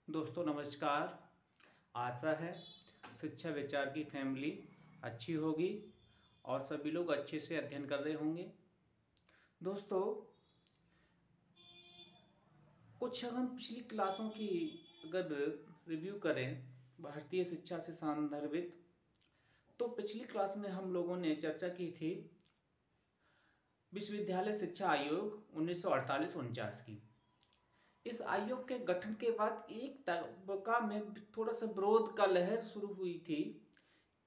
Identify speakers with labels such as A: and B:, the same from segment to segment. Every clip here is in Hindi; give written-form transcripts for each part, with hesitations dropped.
A: दोस्तों नमस्कार। आशा है शिक्षा विचार की फैमिली अच्छी होगी और सभी लोग अच्छे से अध्ययन कर रहे होंगे। दोस्तों कुछ हम पिछली क्लासों की अगर रिव्यू करें भारतीय शिक्षा से संदर्भित, तो पिछली क्लास में हम लोगों ने चर्चा की थी विश्वविद्यालय शिक्षा आयोग 1948-49 की। इस आयोग के गठन के बाद एक तबका में थोड़ा सा विरोध का लहर शुरू हुई थी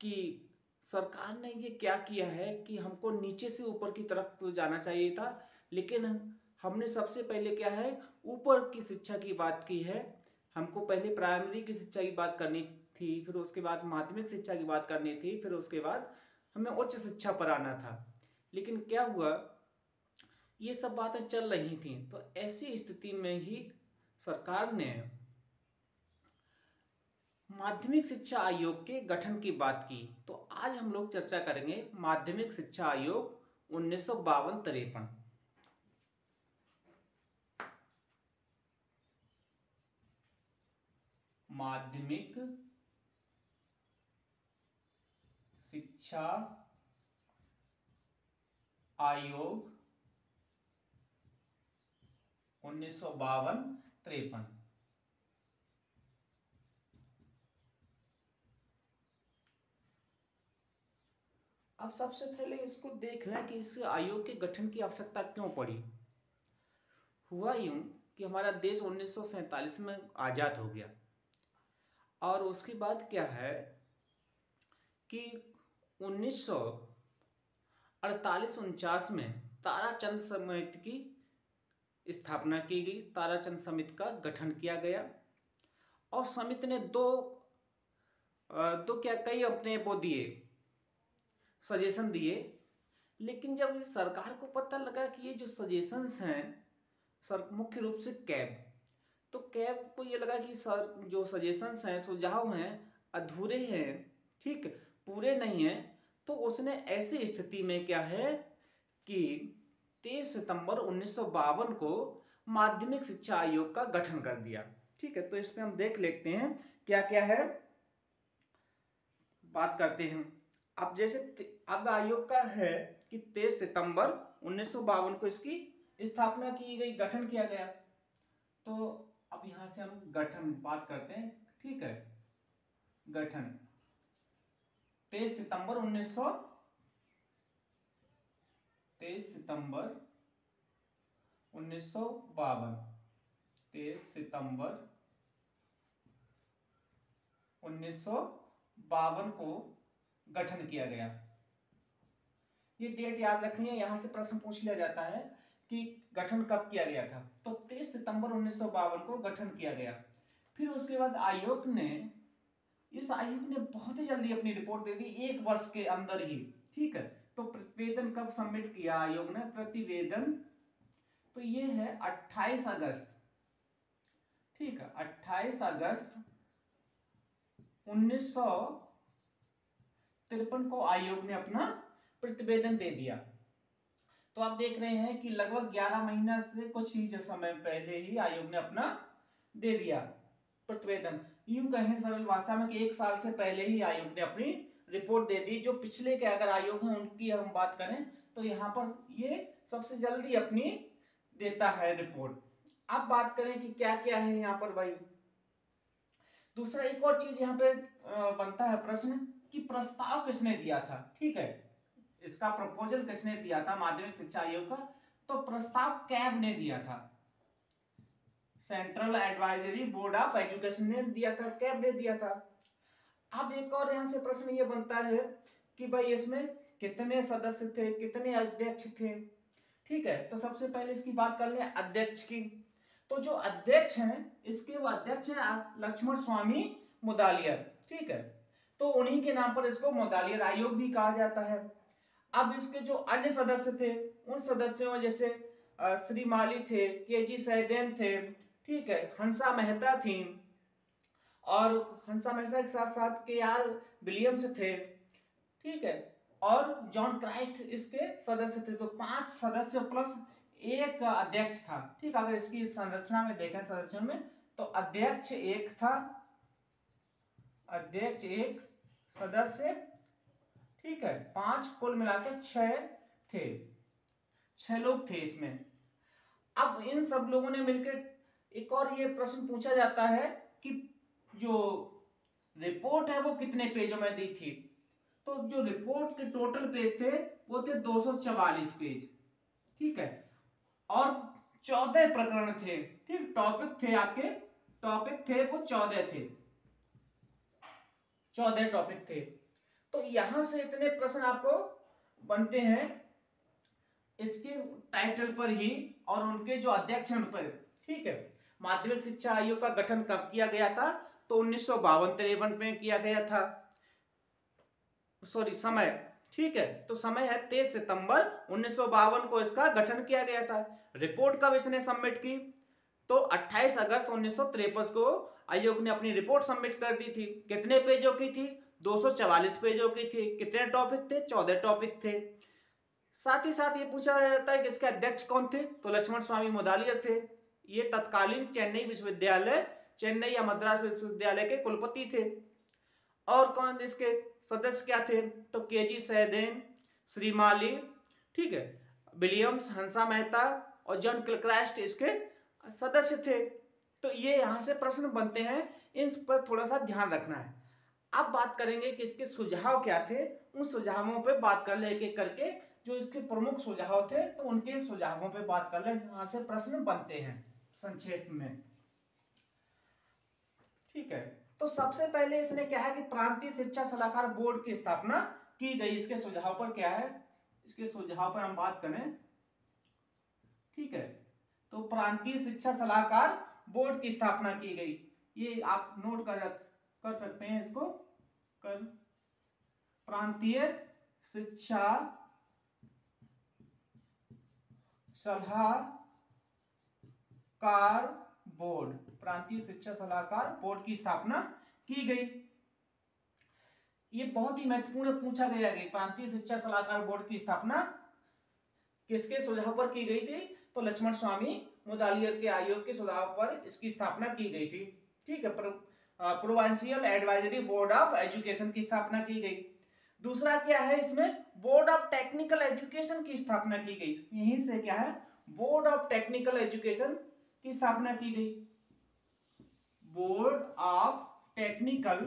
A: कि सरकार ने ये क्या किया है कि हमको नीचे से ऊपर की तरफ जाना चाहिए था, लेकिन हमने सबसे पहले क्या है ऊपर की शिक्षा की बात की है। हमको पहले प्राइमरी की शिक्षा की बात करनी थी, फिर उसके बाद माध्यमिक शिक्षा की बात करनी थी, फिर उसके बाद हमें उच्च शिक्षा पर आना था। लेकिन क्या हुआ, ये सब बातें चल रही थी, तो ऐसी स्थिति में ही सरकार ने माध्यमिक शिक्षा आयोग के गठन की बात की। तो आज हम लोग चर्चा करेंगे माध्यमिक शिक्षा आयोग 1952-53। माध्यमिक शिक्षा आयोग 1952-53। अब सबसे पहले इसको देख लें कि इस आयोग के गठन की आवश्यकता क्यों पड़ी। हुआ यूं कि हमारा देश 1947 में आज़ाद हो गया और उसके बाद क्या है कि 1948-49 में ताराचंद समिति की स्थापना की गई। ताराचंद समिति का गठन किया गया और समिति ने कई अपने वो दिए, सजेशन दिए। लेकिन जब इस सरकार को पता लगा कि ये जो सजेशंस हैं सर मुख्य रूप से तो कैब को ये लगा कि सर जो सजेशंस हैं, सुझाव हैं, अधूरे हैं, ठीक, पूरे नहीं हैं। तो उसने ऐसी स्थिति में क्या है कि 23 सितंबर 1952 को माध्यमिक शिक्षा आयोग का गठन कर दिया। ठीक है, तो इसमें हम देख लेते हैं क्या क्या है, बात करते हैं। अब जैसे अब आयोग का है कि 23 सितंबर 1952 को इसकी स्थापना की गई, गठन किया गया। तो अब यहां से हम गठन बात करते हैं। ठीक है, गठन 23 सितंबर 1952 23 सितंबर 1952 को गठन किया गया। ये डेट याद रखनी है, यहां से प्रश्न पूछ लिया जाता है कि गठन कब किया गया था। तो 23 सितंबर 1952 को गठन किया गया। फिर उसके बाद इस आयोग ने बहुत ही जल्दी अपनी रिपोर्ट दे दी, 1 वर्ष के अंदर ही। ठीक है, तो प्रतिवेदन कब सबमिट किया आयोग ने? प्रतिवेदन तो ये है 28 अगस्त। ठीक है, 28 अगस्त 1953 को आयोग ने अपना प्रतिवेदन दे दिया। तो आप देख रहे हैं कि लगभग 11 महीना से कुछ ही समय पहले ही आयोग ने अपना दे दिया प्रतिवेदन। यूं कहें सरल भाषा में कि 1 साल से पहले ही आयोग ने अपनी रिपोर्ट दे दी। जो पिछले के अगर आयोग हैं उनकी हम बात करें तो यहाँ पर ये सबसे जल्दी अपनी देता है रिपोर्ट। अब बात करें कि क्या क्या है यहाँ पर भाई। दूसरा एक और चीज यहाँ पे बनता है प्रश्न कि प्रस्ताव किसने दिया था। ठीक है, इसका प्रपोजल किसने दिया था माध्यमिक शिक्षा आयोग का? तो प्रस्ताव कैब ने दिया था, central advisory board of education ने दिया था, कैब ने दिया था। अब एक और यहां से प्रश्न ये बनता है कि भाई इसमें कितने सदस्य थे, कितने अध्यक्ष थे। ठीक है, तो सबसे पहले इसकी बात कर लें अध्यक्ष की। तो जो अध्यक्ष हैं इसके वो अध्यक्ष हैं लक्ष्मण स्वामी मुदालियर। ठीक है, तो उन्हीं के नाम पर इसको मुदालियर आयोग भी कहा जाता है। अब इसके जो अन्य सदस्य थे उन सदस्यों में जैसे श्री माली थे, के.जी. सहदेन थे, ठीक है, हंसा मेहता थी और हंसा मेहता के साथ साथ के.आर. विलियम्स थे। ठीक है, और जॉन क्राइस्ट इसके सदस्य थे। तो 5 सदस्य प्लस एक अध्यक्ष था। ठीक, अगर इसकी संरचना में देखें सदस्यों में तो अध्यक्ष एक था, अध्यक्ष एक, सदस्य, ठीक है, 5, कुल मिलाकर 6 थे, 6 लोग थे इसमें। अब इन सब लोगों ने मिलकर एक और ये प्रश्न पूछा जाता है कि जो रिपोर्ट है वो कितने पेजों में दी थी। तो जो रिपोर्ट के टोटल पेज थे वो थे 244 पेज, ठीक है, और 14 प्रकरण थे, ठीक, टॉपिक थे आपके, टॉपिक थे वो 14 थे, 14 टॉपिक थे। तो यहां से इतने प्रश्न आपको बनते हैं इसके टाइटल पर ही और उनके जो अध्यक्ष हैं उन पर, ठीक है। माध्यमिक शिक्षा आयोग का गठन कब किया गया था? तो 1952-53 में किया गया था, सॉरी समय, ठीक है, तो समय है 23 सितंबर 1952 को इसका गठन किया गया था। रिपोर्ट कब इसने सबमिट की? तो 28 अगस्त 1953 को आयोग ने अपनी रिपोर्ट सबमिट कर दी थी। कितने पेजों की थी? 244 पेजों की थी। कितने टॉपिक थे? 14 टॉपिक थे। साथ ही साथ ये पूछा जाता है कि इसके अध्यक्ष कौन थे? तो लक्ष्मण स्वामी मुदालियर थे। ये तत्कालीन चेन्नई विश्वविद्यालय, चेन्नई या मद्रास विश्वविद्यालय के कुलपति थे। और कौन इसके सदस्य क्या थे? तो केजी सहदेन, श्रीमाली, ठीक है, विलियम्स, हंसा मेहता और जॉन किलक्रास्ट इसके सदस्य थे। तो ये यहां से प्रश्न बनते हैं, इन पर थोड़ा सा ध्यान रखना है। अब बात करेंगे कि इसके सुझाव क्या थे, उन सुझावों पे बात कर ले एक एक करके। जो इसके प्रमुख सुझाव थे तो उनके सुझावों पे बात कर ले, जहां से प्रश्न बनते हैं संक्षेप में, ठीक है। तो सबसे पहले इसने क्या है कि प्रांतीय शिक्षा सलाहकार बोर्ड की स्थापना की गई। इसके सुझाव पर क्या है, इसके सुझाव पर हम बात करें, ठीक है, तो प्रांतीय शिक्षा सलाहकार बोर्ड की स्थापना की गई। ये आप नोट कर सकते हैं इसको, कर प्रांतीय शिक्षा सलाहकार बोर्ड, प्रांतीय शिक्षा सलाहकार बोर्ड की स्थापना की गई। ये बहुत ही महत्वपूर्ण पूछा गया है, प्रांतीय शिक्षा सलाहकार बोर्ड की स्थापना किसके सुझाव पर की गई थी? तो लक्ष्मण स्वामी मुदालियर के आयोग के सुझाव पर इसकी स्थापना की गई थी, ठीक है। Provincial advisory board of education की स्थापना की गई। दूसरा क्या है इसमें? बोर्ड ऑफ टेक्निकल एजुकेशन की स्थापना की गई। यहीं से क्या है, बोर्ड ऑफ टेक्निकल एजुकेशन की स्थापना की गई। बोर्ड ऑफ टेक्निकल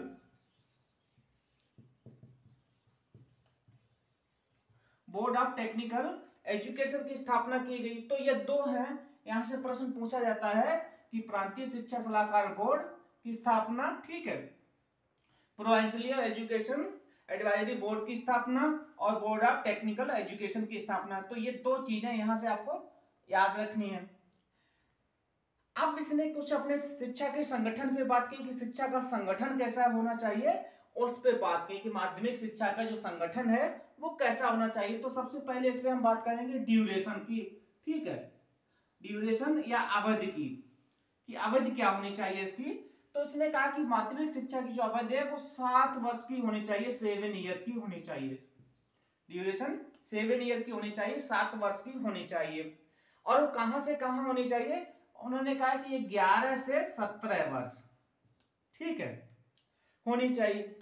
A: एजुकेशन की स्थापना की गई। तो ये दो हैं, यहां से प्रश्न पूछा जाता है कि प्रांतीय शिक्षा सलाहकार बोर्ड की स्थापना, ठीक है, प्रोविंशियल एजुकेशन एडवाइजरी बोर्ड की स्थापना और बोर्ड ऑफ टेक्निकल एजुकेशन की स्थापना। तो ये दो चीजें यहां से आपको याद रखनी है। अब इसने कुछ अपने शिक्षा के संगठन पे बात की कि शिक्षा का संगठन कैसा होना चाहिए, उस पे बात की कि माध्यमिक शिक्षा का जो संगठन है वो कैसा होना चाहिए। तो सबसे पहले इस पे हम बात करेंगे ड्यूरेशन की, ठीक है, ड्यूरेशन या अवधि की, कि अवधि क्या होनी चाहिए इसकी। तो इसने कहा कि माध्यमिक शिक्षा की जो अवधि है वो 7 वर्ष की होनी चाहिए, 7 ईयर की होनी चाहिए। ड्यूरेशन 7 ईयर की होनी चाहिए, 7 वर्ष की होनी चाहिए। और वो कहां से कहां होनी चाहिए? उन्होंने कहा कि ये 11 से 17 वर्ष, ठीक है, होनी चाहिए।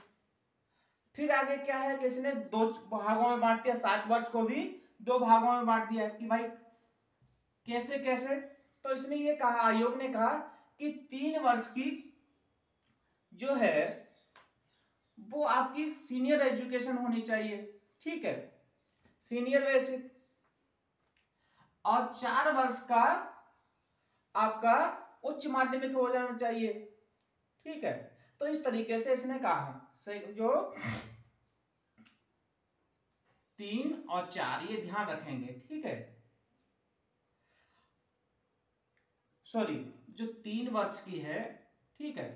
A: फिर आगे क्या है कि इसने 2 भागों में बांट दिया, 7 वर्ष को भी 2 भागों में बांट दिया कि भाई कैसे कैसे। तो इसने ये कहा, आयोग ने कहा कि 3 वर्ष की जो है वो आपकी सीनियर एजुकेशन होनी चाहिए, ठीक है, सीनियर बेसिक, और 4 वर्ष का आपका उच्च माध्यमिक हो जाना चाहिए, ठीक है। तो इस तरीके से इसने कहा जो 3 और 4 ये ध्यान रखेंगे, ठीक है, सॉरी, जो 3 वर्ष की है, ठीक है,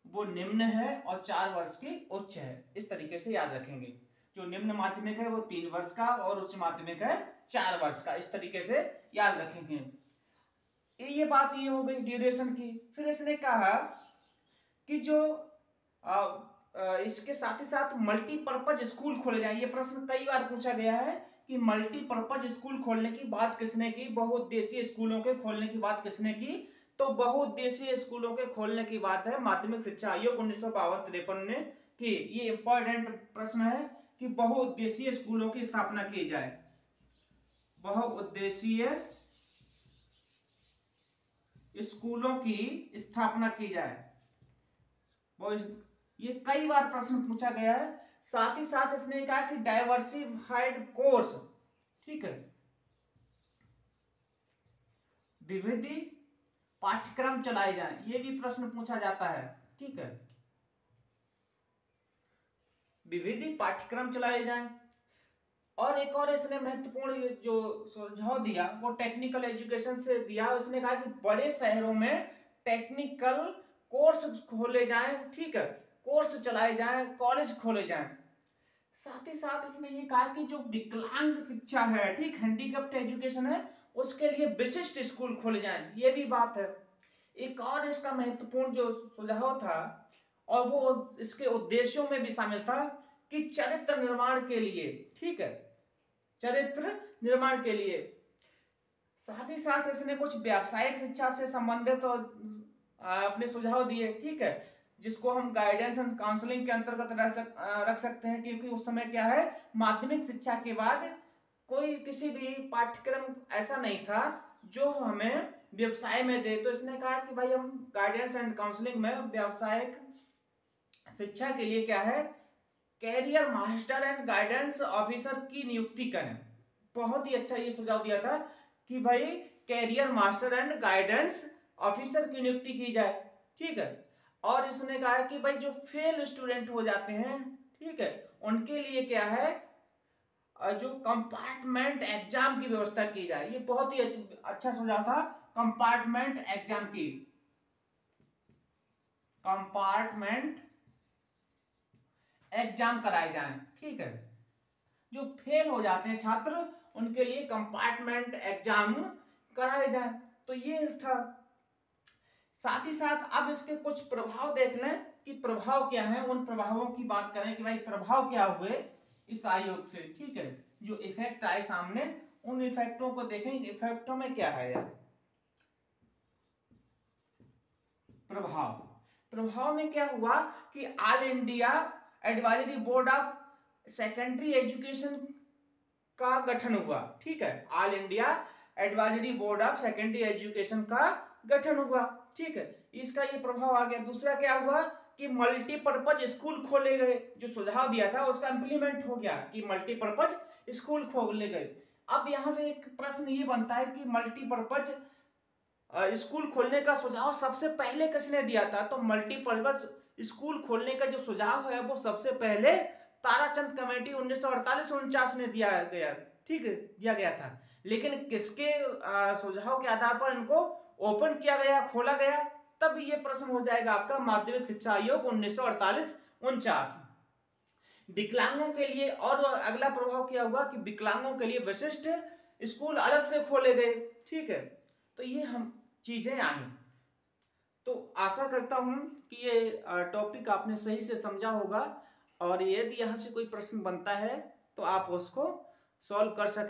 A: वो निम्न है और 4 वर्ष की उच्च है। इस तरीके से याद रखेंगे, जो निम्न माध्यमिक है वो 3 वर्ष का और उच्च माध्यमिक है 4 वर्ष का, इस तरीके से याद रखेंगे। ये बात ये हो गई ड्यूरेशन की। फिर इसने कहा कि जो इसके साथ ही साथ मल्टीपर्पज स्कूल खोले जाए। ये प्रश्न कई बार पूछा गया है कि मल्टीपर्पज स्कूल खोलने की बात किसने की, बहुउद्देशीय स्कूलों के खोलने की बात किसने की? तो बहुउद्देशीय स्कूलों के खोलने की बात है माध्यमिक शिक्षा आयोग 1952-53 ने की। ये इंपॉर्टेंट प्रश्न है कि बहुउद्देशीय स्कूलों की स्थापना की जाए, बहुउद्देशीय स्कूलों की स्थापना की जाए। ये कई बार प्रश्न पूछा गया है। साथ ही साथ इसने कहा कि डाइवर्सिफाइड कोर्स, ठीक है, विविध पाठ्यक्रम चलाए जाएं, ये भी प्रश्न पूछा जाता है, ठीक है, विविध पाठ्यक्रम चलाए जाएं। और एक और इसने महत्वपूर्ण जो सुझाव दिया वो टेक्निकल एजुकेशन से दिया। उसने कहा कि बड़े शहरों में टेक्निकल कोर्स खोले जाएं, ठीक है, कोर्स चलाए जाएं, कॉलेज खोले जाएं। साथ ही साथ इसने ये कहा कि जो विकलांग शिक्षा है, ठीक, हैंडीकैप्ड एजुकेशन है, उसके लिए विशिष्ट स्कूल खोले जाएं, ये भी बात है। एक और इसका महत्वपूर्ण जो सुझाव था और वो इसके उद्देश्यों में भी शामिल था कि चरित्र निर्माण के लिए, ठीक है, चरित्र निर्माण के लिए। साथ ही साथ इसने कुछ व्यावसायिक शिक्षा से संबंधित अपने सुझाव दिए, ठीक है, जिसको हम गाइडेंस एंड काउंसलिंग के अंतर्गत रख सकते हैं, क्योंकि उस समय क्या है, माध्यमिक शिक्षा के बाद कोई किसी भी पाठ्यक्रम ऐसा नहीं था जो हमें व्यवसाय में दे। तो इसने कहा कि भाई हम गाइडेंस एंड काउंसलिंग में व्यावसायिक शिक्षा के लिए क्या है, career master and guidance officer की नियुक्ति करें। बहुत ही अच्छा ये सुझाव दिया था कि भाई career master and guidance officer की नियुक्ति की जाए, ठीक है। और इसने कहा कि भाई जो फेल स्टूडेंट हो जाते हैं, ठीक है, उनके लिए क्या है, जो कंपार्टमेंट एग्जाम की व्यवस्था की जाए। ये बहुत ही अच्छा सुझाव था, कंपार्टमेंट एग्जाम की, कंपार्टमेंट एग्जाम कराए जाएं, ठीक है। जो फेल हो जाते हैं छात्र उनके लिए कंपार्टमेंट एग्जाम कराए जाएं। तो ये था। साथ ही साथ अब इसके कुछ प्रभाव देख लें कि प्रभाव क्या है, उन प्रभावों की बात करें कि भाई प्रभाव क्या हुए इस आयोग से, ठीक है, जो इफेक्ट आए सामने, उन इफेक्टों को देखें। इफेक्टों में क्या है यार, प्रभाव में क्या हुआ कि all India advisory board of secondary education का गठन हुआ, ठीक है, all India advisory board of secondary education का गठन हुआ, ठीक है, इसका ये प्रभाव आ गया। दूसरा क्या हुआ कि मल्टीपर्पज स्कूल खोले गए, जो सुझाव दिया था उसका इंप्लीमेंट हो गया कि मल्टीपर्पज स्कूल खोले गए। अब यहां से एक प्रश्न ये बनता है कि मल्टीपर्पज स्कूल खोलने का सुझाव सबसे पहले किसने दिया था? तो मल्टीपर्पज स्कूल खोलने का जो सुझाव है वो सबसे पहले ताराचंद कमेटी 1948-49 ने दिया गया, ठीक है, दिया गया था। लेकिन किसके सुझाव के आधार पर इनको ओपन किया गया, खोला गया? तब ये प्रश्न हो जाएगा आपका माध्यमिक शिक्षा आयोग 1948-49। विकलांगों के लिए और अगला प्रभाव क्या हुआ कि विकलांगों के लिए विशिष्ट स्कूल अलग से खोले गए, ठीक है। तो ये हम चीजें आई। तो आशा करता हूं कि ये टॉपिक आपने सही से समझा होगा और यदि यहां से कोई प्रश्न बनता है तो आप उसको सॉल्व कर सके।